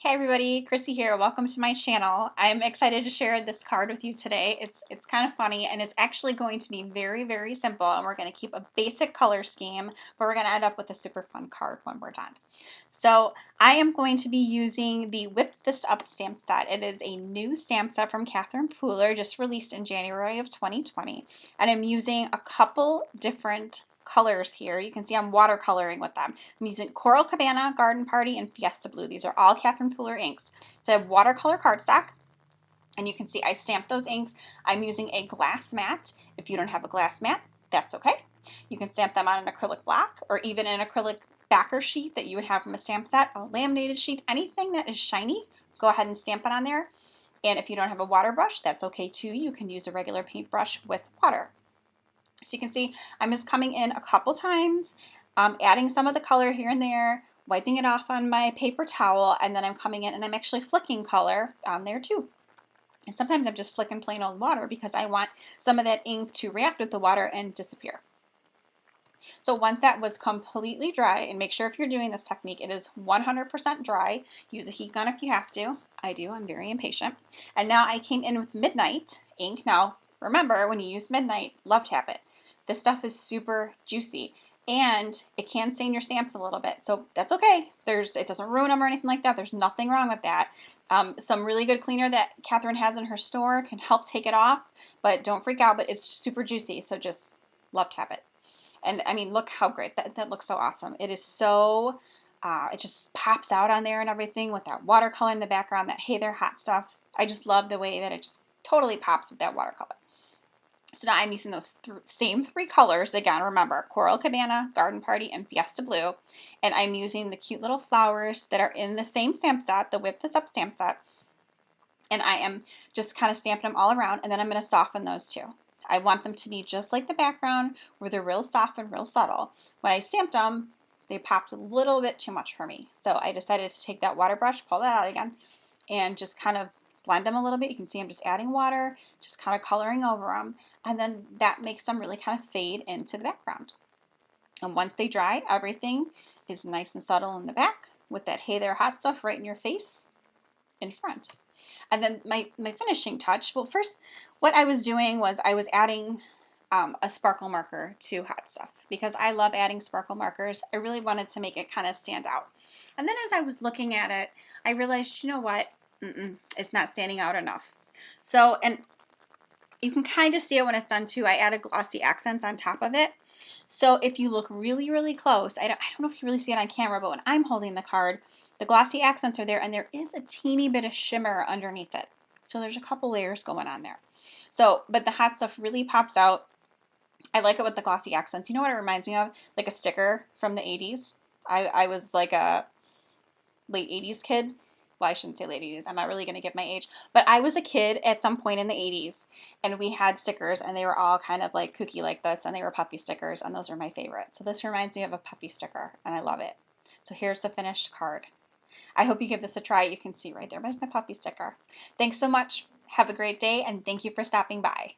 Hey everybody, Chrissy here. Welcome to my channel. I'm excited to share this card with you today. It's kind of funny and it's actually going to be very simple, and we're going to keep a basic color scheme, but we're going to end up with a super fun card when we're done. So I am going to be using the Whip This Up stamp set. It is a new stamp set from Catherine Pooler, just released in January of 2020, and I'm using a couple different colors here. You can see I'm watercoloring with them. I'm using Coral Cabana, Garden Party, and Fiesta Blue. These are all Catherine Pooler inks. So I have watercolor cardstock, and you can see I stamped those inks. I'm using a glass mat. If you don't have a glass mat, that's okay. You can stamp them on an acrylic block or even an acrylic backer sheet that you would have from a stamp set, a laminated sheet, anything that is shiny, go ahead and stamp it on there. And if you don't have a water brush, that's okay too. You can use a regular paintbrush with water. So you can see I'm just coming in a couple times, adding some of the color here and there, wiping it off on my paper towel, and then I'm coming in and I'm actually flicking color on there too. And sometimes I'm just flicking plain old water because I want some of that ink to react with the water and disappear. So once that was completely dry, and make sure if you're doing this technique, it is 100% dry. Use a heat gun if you have to. I do, I'm very impatient. And now I came in with Midnight ink. Now, remember, when you use Midnight, love tap it. This stuff is super juicy and it can stain your stamps a little bit. So that's okay. It doesn't ruin them or anything like that. There's nothing wrong with that. Some really good cleaner that Catherine has in her store can help take it off, but don't freak out, but it's super juicy. So just love tap it. And I mean, look how great that looks. So awesome. It is so, it just pops out on there and everything with that watercolor in the background, that Hey There Hot Stuff. I just love the way that it just totally pops with that watercolor. So now I'm using those same three colors again. Remember, Coral Cabana, Garden Party, and Fiesta Blue. And I'm using the cute little flowers that are in the same stamp set, the Whip This Up stamp set. And I am just kind of stamping them all around, and then I'm going to soften those too. I want them to be just like the background, where they're real soft and real subtle. When I stamped them, they popped a little bit too much for me. So I decided to take that water brush, pull that out again, and just kind of blend them a little bit. You can see I'm just adding water, just kind of coloring over them, and then that makes them really kind of fade into the background. And once they dry, everything is nice and subtle in the back with that Hey There Hot Stuff right in your face in front. And then my finishing touch, well, first what I was doing was I was adding a sparkle marker to Hot Stuff because I love adding sparkle markers. I really wanted to make it kind of stand out. And then as I was looking at it, I realized, you know what? It's not standing out enough. So, and you can kind of see it when it's done too. I added glossy accents on top of it. So if you look really close, I don't know if you really see it on camera, but when I'm holding the card, the glossy accents are there and there is a teeny bit of shimmer underneath it. So there's a couple layers going on there. So, but the Hot Stuff really pops out. I like it with the glossy accents. You know what it reminds me of? Like a sticker from the 80s. I was like a late 80s kid. Well, I shouldn't say late 80s. I'm not really going to give my age. But I was a kid at some point in the 80s, and we had stickers, and they were all kind of like kooky like this, and they were puppy stickers, and those are my favorite. So this reminds me of a puppy sticker, and I love it. So here's the finished card. I hope you give this a try. You can see right there. There's my puppy sticker. Thanks so much. Have a great day, and thank you for stopping by.